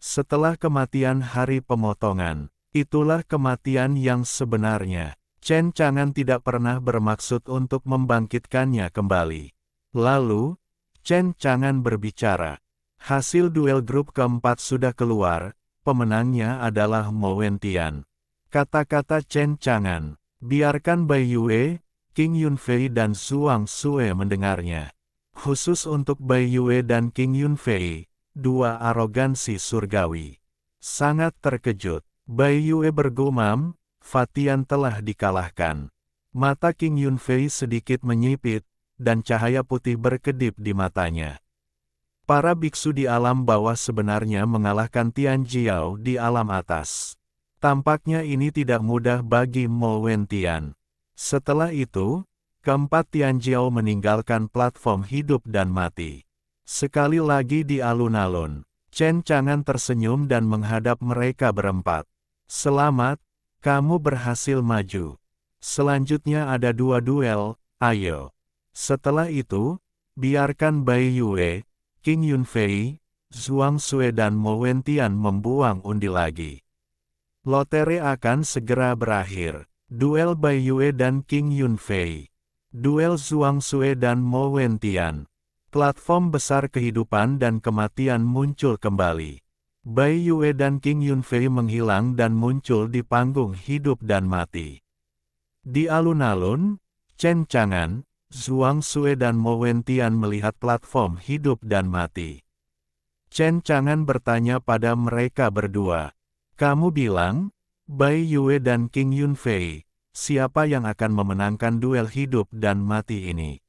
Setelah kematian hari pemotongan, itulah kematian yang sebenarnya. Chen Chang'an tidak pernah bermaksud untuk membangkitkannya kembali. Lalu, Chen Chang'an berbicara. Hasil duel grup keempat sudah keluar, pemenangnya adalah Mo Wentian. Kata-kata Chen Chang'an, biarkan Bai Yue, Qing Yunfei dan Zhuang Sue mendengarnya. Khusus untuk Bai Yue dan Qing Yunfei, dua arogansi surgawi. Sangat terkejut, Bai Yue bergumam, Fatian telah dikalahkan. Mata Qing Yunfei sedikit menyipit, dan cahaya putih berkedip di matanya. Para biksu di alam bawah sebenarnya mengalahkan Tian Jiao di alam atas. Tampaknya ini tidak mudah bagi Mo Wentian. Setelah itu, keempat Tian Jiao meninggalkan platform hidup dan mati. Sekali lagi di alun-alun, Chen Chang'an tersenyum dan menghadap mereka berempat. Selamat, Kamu berhasil maju. Selanjutnya ada 2 duel, ayo. Setelah itu, biarkan Bai Yue, Qing Yunfei, Zhuang Sue dan Mo Wentian membuang undi lagi. Lotre akan segera berakhir. Duel Bai Yue dan Qing Yunfei. Duel Zhuang Sue dan Mo Wentian. Platform besar kehidupan dan kematian muncul kembali. Bai Yue dan Qing Yunfei menghilang dan muncul di panggung hidup dan mati. Di alun-alun, Chen Chang'an, Zhuang Sue dan Mo Wentian melihat platform hidup dan mati. Chen Chang'an bertanya pada mereka berdua, "Kamu bilang, Bai Yue dan Qing Yunfei, siapa yang akan memenangkan duel hidup dan mati ini?"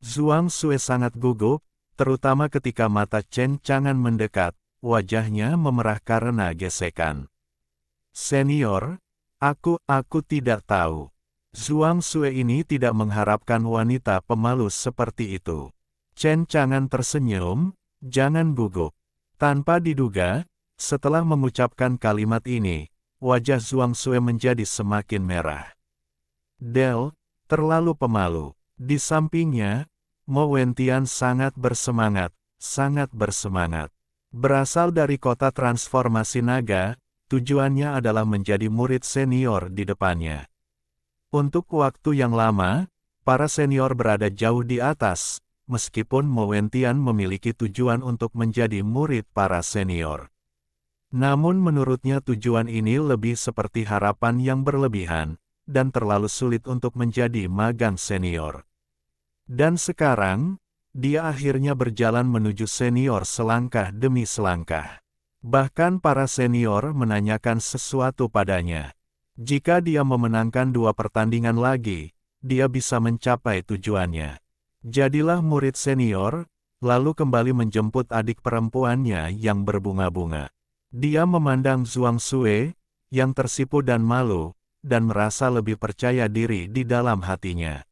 Zhuang Sue sangat gugup, terutama ketika mata Chen Chang'an mendekat. Wajahnya memerah karena gesekan. "Senior, aku tidak tahu." Zhuang Sue ini tidak mengharapkan wanita pemalu seperti itu. Chen Chang'an tersenyum, "Jangan gugup." Tanpa diduga, setelah mengucapkan kalimat ini, wajah Zhuang Sue menjadi semakin merah. "Del, terlalu pemalu." Di sampingnya, Mo Wentian sangat bersemangat, sangat bersemangat. Berasal dari kota transformasi naga, tujuannya adalah menjadi murid senior di depannya. Untuk waktu yang lama, para senior berada jauh di atas, meskipun Mo Wentian memiliki tujuan untuk menjadi murid para senior. Namun menurutnya tujuan ini lebih seperti harapan yang berlebihan, dan terlalu sulit untuk menjadi magang senior. Dan sekarang, dia akhirnya berjalan menuju senior selangkah demi selangkah. Bahkan para senior menanyakan sesuatu padanya. Jika dia memenangkan 2 pertandingan lagi, dia bisa mencapai tujuannya. Jadilah murid senior, lalu kembali menjemput adik perempuannya yang berbunga-bunga. Dia memandang Zhuang Sue, yang tersipu dan malu, dan merasa lebih percaya diri di dalam hatinya.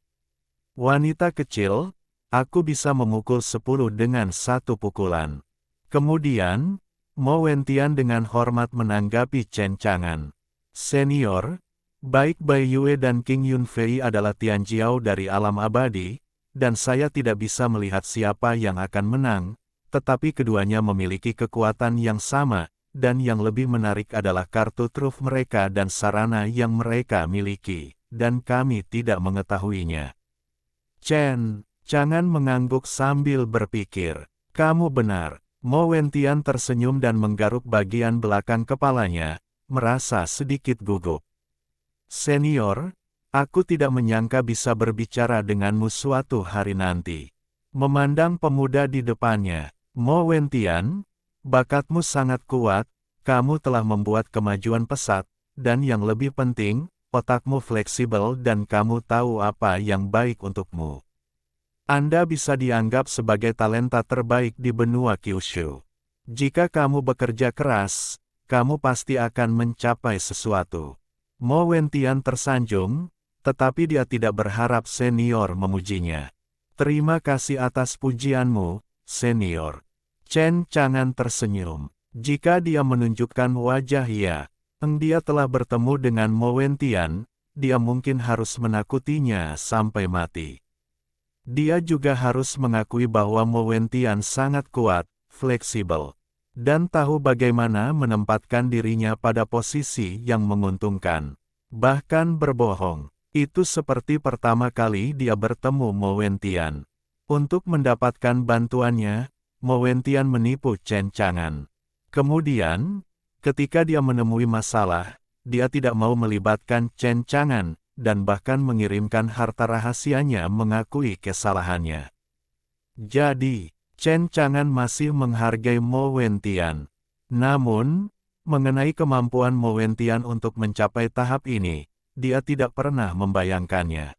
"Wanita kecil, aku bisa memukul 10 dengan 1 pukulan." Kemudian, Mo Wentian dengan hormat menanggapi Chen Chang'an. "Senior, baik Bai Yue dan Qing Yunfei adalah Tianjiao dari alam abadi, dan saya tidak bisa melihat siapa yang akan menang, tetapi keduanya memiliki kekuatan yang sama, dan yang lebih menarik adalah kartu truf mereka dan sarana yang mereka miliki, dan kami tidak mengetahuinya." Chen Chang'an mengangguk sambil berpikir. "Kamu benar." Mo Wentian tersenyum dan menggaruk bagian belakang kepalanya, merasa sedikit gugup. "Senior, aku tidak menyangka bisa berbicara denganmu suatu hari nanti." Memandang pemuda di depannya, Mo Wentian, "Bakatmu sangat kuat, kamu telah membuat kemajuan pesat, dan yang lebih penting, otakmu fleksibel dan kamu tahu apa yang baik untukmu. Anda bisa dianggap sebagai talenta terbaik di benua Kyushu. Jika kamu bekerja keras, kamu pasti akan mencapai sesuatu." Mo Wentian tersanjung, tetapi dia tidak berharap senior memujinya. "Terima kasih atas pujianmu, senior." Chen Chang'an tersenyum. Jika dia menunjukkan wajah dia telah bertemu dengan Mo Wentian, dia mungkin harus menakutinya sampai mati. Dia juga harus mengakui bahwa Mo Wentian sangat kuat, fleksibel, dan tahu bagaimana menempatkan dirinya pada posisi yang menguntungkan. Bahkan berbohong. Itu seperti pertama kali dia bertemu Mo Wentian. Untuk mendapatkan bantuannya, Mo Wentian menipu Chen Chang'an. Kemudian, ketika dia menemui masalah, dia tidak mau melibatkan Chen Chang'an, dan bahkan mengirimkan harta rahasianya mengakui kesalahannya. Jadi, Chen Chang'an masih menghargai Mo Wentian. Namun, mengenai kemampuan Mo Wentian untuk mencapai tahap ini, dia tidak pernah membayangkannya.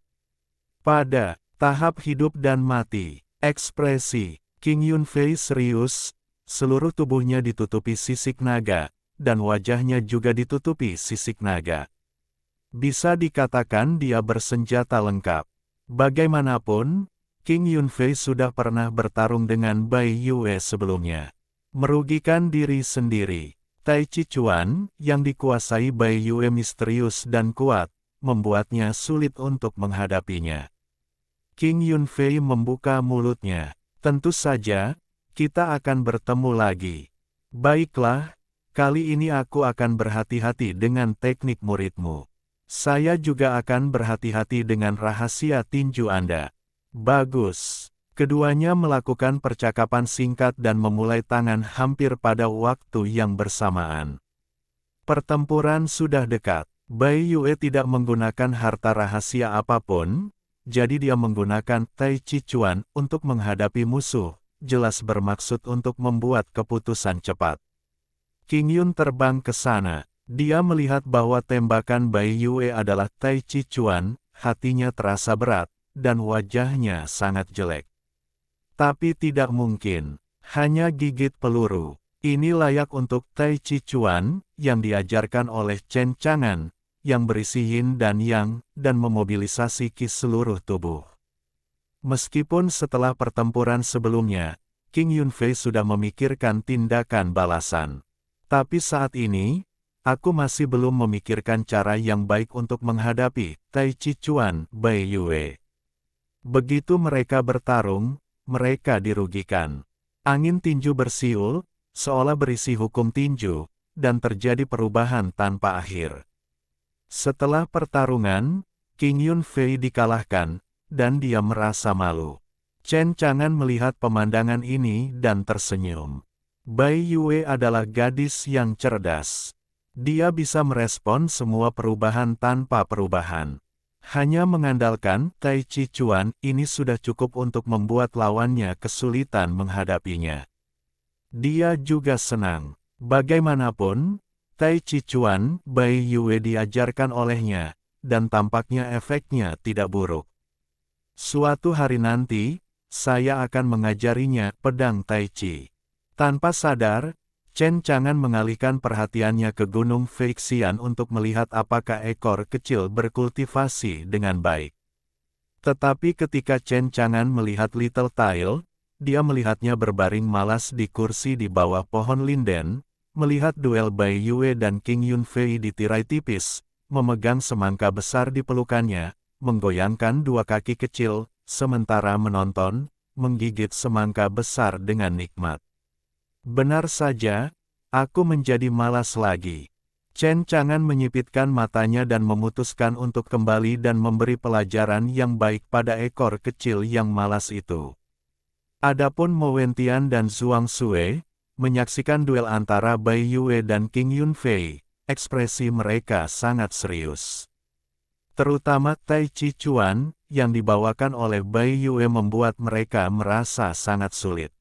Pada tahap hidup dan mati, ekspresi Qing Yunfei serius, seluruh tubuhnya ditutupi sisik naga, dan wajahnya juga ditutupi sisik naga. Bisa dikatakan dia bersenjata lengkap. Bagaimanapun, Qing Yunfei sudah pernah bertarung dengan Bai Yue sebelumnya. Merugikan diri sendiri. Tai Chi Chuan, yang dikuasai Bai Yue misterius dan kuat, membuatnya sulit untuk menghadapinya. King Yunfei membuka mulutnya. Tentu saja, kita akan bertemu lagi. Baiklah, kali ini aku akan berhati-hati dengan teknik muridmu. Saya juga akan berhati-hati dengan rahasia tinju Anda. Bagus. Keduanya melakukan percakapan singkat dan memulai tangan hampir pada waktu yang bersamaan. Pertempuran sudah dekat. Bai Yue tidak menggunakan harta rahasia apapun, jadi dia menggunakan Tai Chi Chuan untuk menghadapi musuh, jelas bermaksud untuk membuat keputusan cepat. King Yun terbang ke sana. Dia melihat bahwa tembakan Bai Yue adalah Tai Chi Chuan, hatinya terasa berat, dan wajahnya sangat jelek. Tapi tidak mungkin, hanya gigit peluru. Ini layak untuk Tai Chi Chuan, yang diajarkan oleh Chen Chang'an, yang berisi yin dan yang, dan memobilisasi ki seluruh tubuh. Meskipun setelah pertempuran sebelumnya, King Yunfei sudah memikirkan tindakan balasan. Tapi saat ini, aku masih belum memikirkan cara yang baik untuk menghadapi Tai Chi Chuan Bai Yue. Begitu mereka bertarung, mereka dirugikan. Angin tinju bersiul, seolah berisi hukum tinju, dan terjadi perubahan tanpa akhir. Setelah pertarungan, King Yunfei dikalahkan, dan dia merasa malu. Chen Chang'an melihat pemandangan ini dan tersenyum. Bai Yue adalah gadis yang cerdas. Dia bisa merespon semua perubahan tanpa perubahan. Hanya mengandalkan Tai Chi Chuan ini sudah cukup untuk membuat lawannya kesulitan menghadapinya. Dia juga senang. Bagaimanapun, Tai Chi Chuan Bai Yue diajarkan olehnya, dan tampaknya efeknya tidak buruk. Suatu hari nanti, saya akan mengajarinya pedang Tai Chi. Tanpa sadar, Chen Chang'an mengalihkan perhatiannya ke Gunung Feixian untuk melihat apakah ekor kecil berkultivasi dengan baik. Tetapi ketika Chen Chang'an melihat Little Tail, dia melihatnya berbaring malas di kursi di bawah pohon linden, melihat duel Bai Yue dan King Yunfei di tirai tipis, memegang semangka besar di pelukannya, menggoyangkan dua kaki kecil, sementara menonton, menggigit semangka besar dengan nikmat. Benar saja, aku menjadi malas lagi. Chen Chang'an menyipitkan matanya dan memutuskan untuk kembali dan memberi pelajaran yang baik pada ekor kecil yang malas itu. Adapun Mo Wentian dan Zhuang Sui, menyaksikan duel antara Bai Yue dan King Yunfei, ekspresi mereka sangat serius. Terutama Tai Chi Chuan, yang dibawakan oleh Bai Yue membuat mereka merasa sangat sulit.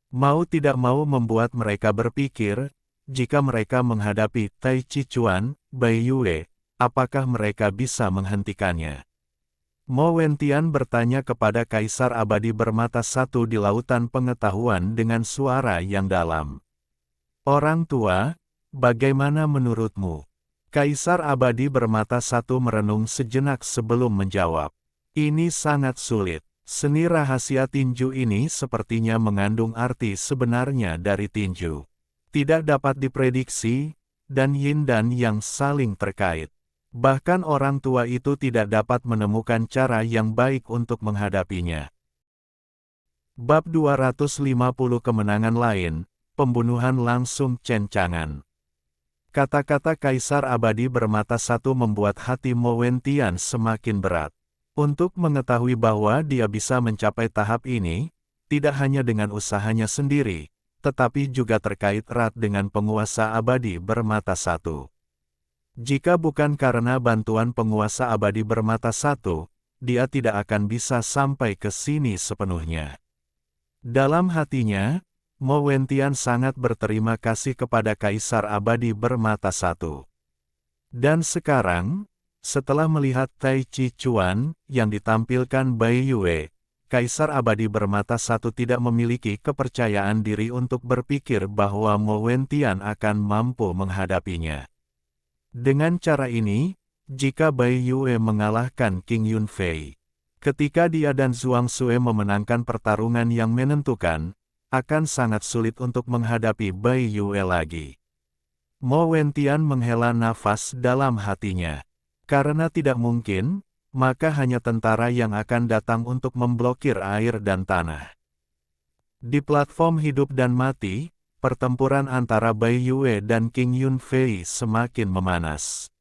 Mau tidak mau membuat mereka berpikir, jika mereka menghadapi Tai Chi Chuan Bai Yue, apakah mereka bisa menghentikannya? Mo Wentian bertanya kepada Kaisar Abadi bermata satu di lautan pengetahuan dengan suara yang dalam. Orang tua, bagaimana menurutmu? Kaisar Abadi bermata satu merenung sejenak sebelum menjawab. Ini sangat sulit. Seni rahasia tinju ini sepertinya mengandung arti sebenarnya dari tinju. Tidak dapat diprediksi, dan yin dan yang saling terkait. Bahkan orang tua itu tidak dapat menemukan cara yang baik untuk menghadapinya. Bab 250 Kemenangan lain, pembunuhan langsung Chen Chang'an. Kata-kata Kaisar Abadi bermata satu membuat hati Mo Wentian semakin berat. Untuk mengetahui bahwa dia bisa mencapai tahap ini, tidak hanya dengan usahanya sendiri, tetapi juga terkait erat dengan penguasa abadi bermata satu. Jika bukan karena bantuan penguasa abadi bermata satu, dia tidak akan bisa sampai ke sini sepenuhnya. Dalam hatinya, Mo Wentian sangat berterima kasih kepada Kaisar Abadi bermata satu. Dan sekarang, setelah melihat Tai Chi Chuan yang ditampilkan Bai Yue, Kaisar Abadi bermata satu tidak memiliki kepercayaan diri untuk berpikir bahwa Mo Wentian akan mampu menghadapinya. Dengan cara ini, jika Bai Yue mengalahkan King Yunfei, ketika dia dan Zhuang Sui memenangkan pertarungan yang menentukan, akan sangat sulit untuk menghadapi Bai Yue lagi. Mo Wentian menghela nafas dalam hatinya. Karena tidak mungkin, maka hanya tentara yang akan datang untuk memblokir air dan tanah. Di platform hidup dan mati, pertempuran antara Bai Yue dan Qing Yunfei semakin memanas.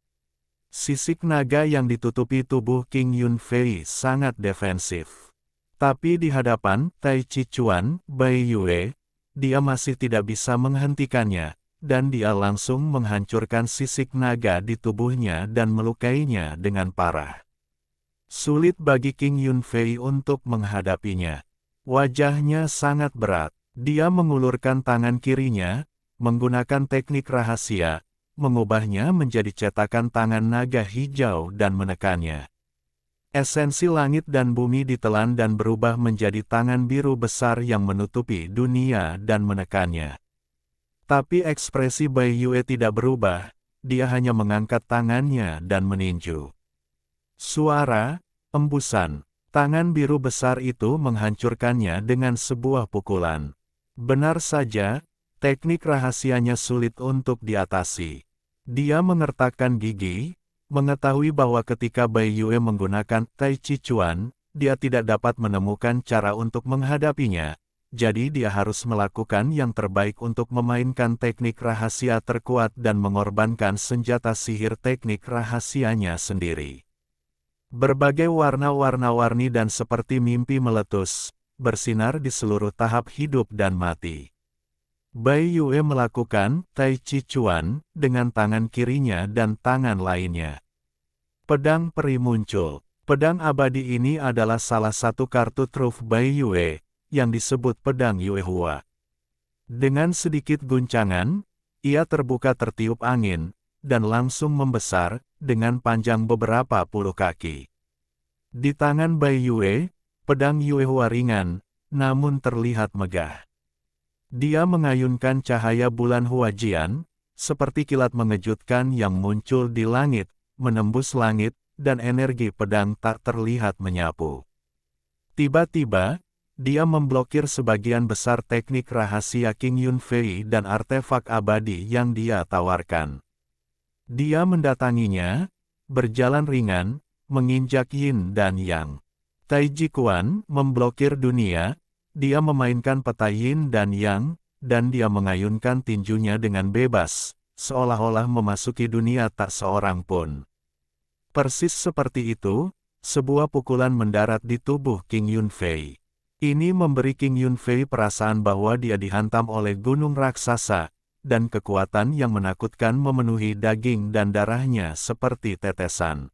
Sisik naga yang ditutupi tubuh Qing Yunfei sangat defensif. Tapi di hadapan Tai Chi Chuan, Bai Yue, dia masih tidak bisa menghentikannya, dan dia langsung menghancurkan sisik naga di tubuhnya dan melukainya dengan parah. Sulit bagi Qing Yunfei untuk menghadapinya. Wajahnya sangat berat. Dia mengulurkan tangan kirinya, menggunakan teknik rahasia, mengubahnya menjadi cetakan tangan naga hijau dan menekannya. Esensi langit dan bumi ditelan dan berubah menjadi tangan biru besar yang menutupi dunia dan menekannya. Tapi ekspresi Bai Yue tidak berubah, dia hanya mengangkat tangannya dan meninju. Suara, embusan. Tangan biru besar itu menghancurkannya dengan sebuah pukulan. Benar saja, teknik rahasianya sulit untuk diatasi. Dia mengertakkan gigi, mengetahui bahwa ketika Bai Yue menggunakan Tai Chi Chuan, dia tidak dapat menemukan cara untuk menghadapinya, jadi dia harus melakukan yang terbaik untuk memainkan teknik rahasia terkuat dan mengorbankan senjata sihir teknik rahasianya sendiri. Berbagai warna-warna-warni dan seperti mimpi meletus, bersinar di seluruh tahap hidup dan mati. Bai Yue melakukan Tai Chi Chuan dengan tangan kirinya dan tangan lainnya. Pedang peri muncul. Pedang abadi ini adalah salah satu kartu truf Bai Yue, yang disebut pedang Yue Hua. Dengan sedikit guncangan, ia terbuka tertiup angin, dan langsung membesar, dengan panjang beberapa puluh kaki. Di tangan Bai Yue, pedang Yue Hua ringan, namun terlihat megah. Dia mengayunkan cahaya bulan Huajian, seperti kilat mengejutkan yang muncul di langit, menembus langit, dan energi pedang tak terlihat menyapu. Tiba-tiba, dia memblokir sebagian besar teknik rahasia Qing Yunfei dan artefak abadi yang dia tawarkan. Dia mendatanginya, berjalan ringan, menginjak yin dan yang. Tai Chi Chuan memblokir dunia, dia memainkan peta yin dan yang, dan dia mengayunkan tinjunya dengan bebas, seolah-olah memasuki dunia tak seorang pun. Persis seperti itu, sebuah pukulan mendarat di tubuh Qing Yunfei. Ini memberi Qing Yunfei perasaan bahwa dia dihantam oleh gunung raksasa, dan kekuatan yang menakutkan memenuhi daging dan darahnya seperti tetesan.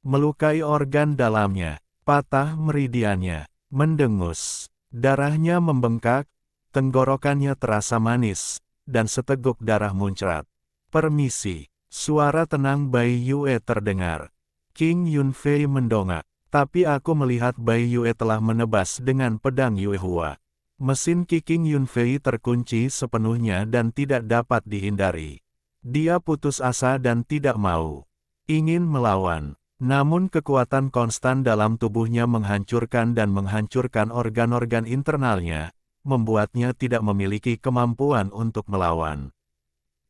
Melukai organ dalamnya, patah meridiannya, mendengus, darahnya membengkak, tenggorokannya terasa manis, dan seteguk darah muncrat. Permisi, suara tenang Bai Yue terdengar. Qing Yunfei mendongak, tapi aku melihat Bai Yue telah menebas dengan pedang Yue Hua. Mesin Qing Yunfei terkunci sepenuhnya dan tidak dapat dihindari. Dia putus asa dan tidak mau. Ingin melawan. Namun kekuatan konstan dalam tubuhnya menghancurkan organ-organ internalnya, membuatnya tidak memiliki kemampuan untuk melawan.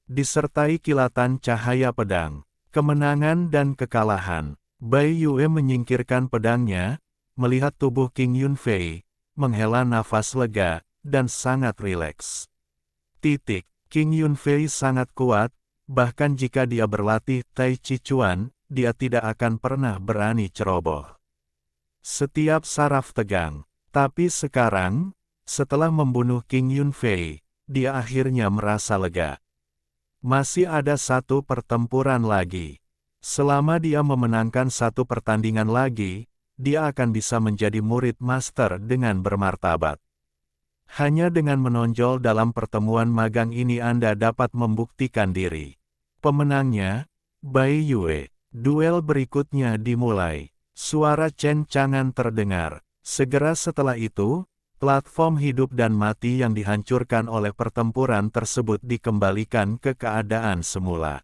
Disertai kilatan cahaya pedang, kemenangan dan kekalahan, Bai Yue menyingkirkan pedangnya, melihat tubuh Qing Yunfei, menghela nafas lega, dan sangat rileks. Qing Yunfei sangat kuat, bahkan jika dia berlatih Tai Chi Chuan, dia tidak akan pernah berani ceroboh. Setiap saraf tegang, tapi sekarang, setelah membunuh Qing Yunfei, dia akhirnya merasa lega. Masih ada satu pertempuran lagi. Selama dia memenangkan satu pertandingan lagi, dia akan bisa menjadi murid master dengan bermartabat. Hanya dengan menonjol dalam pertemuan magang ini Anda dapat membuktikan diri. Pemenangnya, Bai Yue. Duel berikutnya dimulai. Suara cencangan terdengar. Segera setelah itu, platform hidup dan mati yang dihancurkan oleh pertempuran tersebut dikembalikan ke keadaan semula.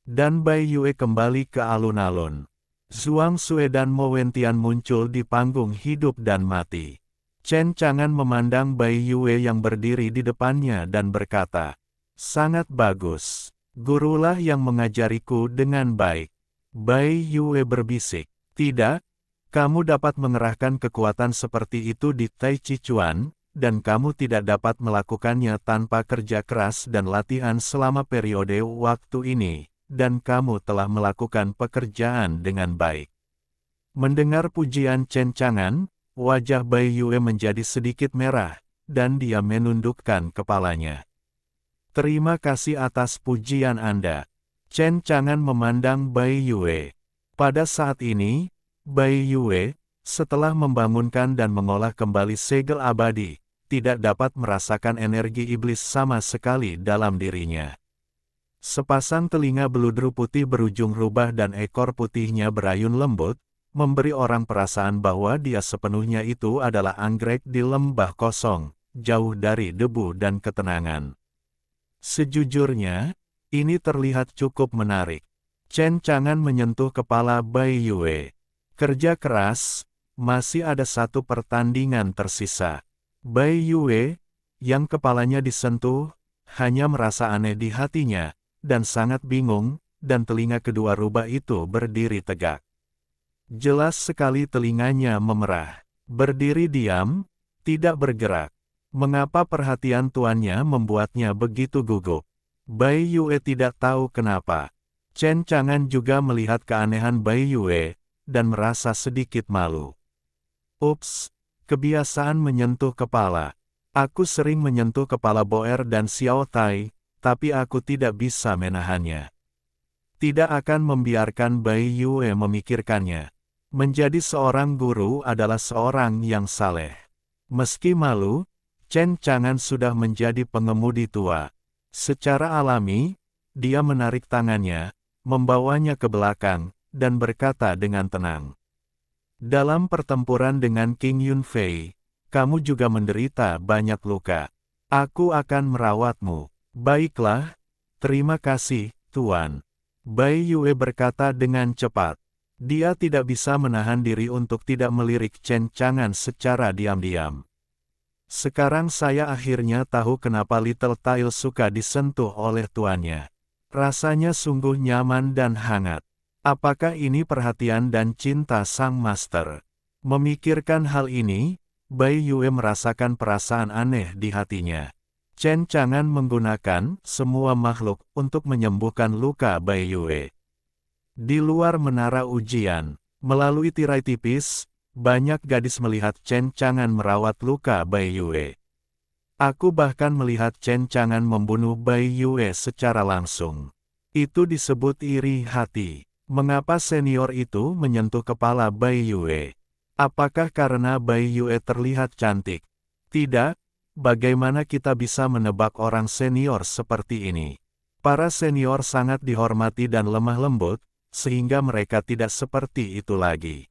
Dan Bai Yue kembali ke alun-alun. Zhuang Sue dan Mo Wentian muncul di panggung hidup dan mati. Chen Chang'an memandang Bai Yue yang berdiri di depannya dan berkata, Sangat bagus. Gurulah yang mengajariku dengan baik. Bai Yue berbisik. Tidak, kamu dapat mengerahkan kekuatan seperti itu di Tai Chi Chuan, dan kamu tidak dapat melakukannya tanpa kerja keras dan latihan selama periode waktu ini, dan kamu telah melakukan pekerjaan dengan baik. Mendengar pujian Chen Chang'an, wajah Bai Yue menjadi sedikit merah, dan dia menundukkan kepalanya. Terima kasih atas pujian Anda. Chen Chang'an memandang Bai Yue. Pada saat ini, Bai Yue, setelah membangunkan dan mengolah kembali segel abadi, tidak dapat merasakan energi iblis sama sekali dalam dirinya. Sepasang telinga beludru putih berujung rubah dan ekor putihnya berayun lembut, memberi orang perasaan bahwa dia sepenuhnya itu adalah anggrek di lembah kosong, jauh dari debu dan ketenangan. Sejujurnya, ini terlihat cukup menarik. Chen Chang'an menyentuh kepala Bai Yue. Kerja keras, masih ada satu pertandingan tersisa. Bai Yue, yang kepalanya disentuh, hanya merasa aneh di hatinya, dan sangat bingung, dan telinga kedua rubah itu berdiri tegak. Jelas sekali telinganya memerah. Berdiri diam, tidak bergerak. Mengapa perhatian tuannya membuatnya begitu gugup? Bai Yue tidak tahu kenapa. Chen Chang'an juga melihat keanehan Bai Yue, dan merasa sedikit malu. Ups, kebiasaan menyentuh kepala. Aku sering menyentuh kepala Boer dan Xiao Tai, tapi aku tidak bisa menahannya. Tidak akan membiarkan Bai Yue memikirkannya. Menjadi seorang guru adalah seorang yang saleh. Meski malu, Chen Chang'an sudah menjadi pengemudi tua. Secara alami, dia menarik tangannya, membawanya ke belakang, dan berkata dengan tenang. Dalam pertempuran dengan King Yunfei, kamu juga menderita banyak luka. Aku akan merawatmu. Baiklah, terima kasih, Tuan. Bai Yue berkata dengan cepat. Dia tidak bisa menahan diri untuk tidak melirik Chen Chang'an secara diam-diam. Sekarang saya akhirnya tahu kenapa Little Tail suka disentuh oleh tuannya. Rasanya sungguh nyaman dan hangat. Apakah ini perhatian dan cinta sang master? Memikirkan hal ini, Bai Yue merasakan perasaan aneh di hatinya. Chen Chang'an menggunakan semua makhluk untuk menyembuhkan luka Bai Yue. Di luar menara ujian, melalui tirai tipis, banyak gadis melihat Chen Chang'an merawat luka Bai Yue. Aku bahkan melihat Chen Chang'an membunuh Bai Yue secara langsung. Itu disebut iri hati. Mengapa senior itu menyentuh kepala Bai Yue? Apakah karena Bai Yue terlihat cantik? Tidak, bagaimana kita bisa menebak orang senior seperti ini? Para senior sangat dihormati dan lemah lembut, sehingga mereka tidak seperti itu lagi.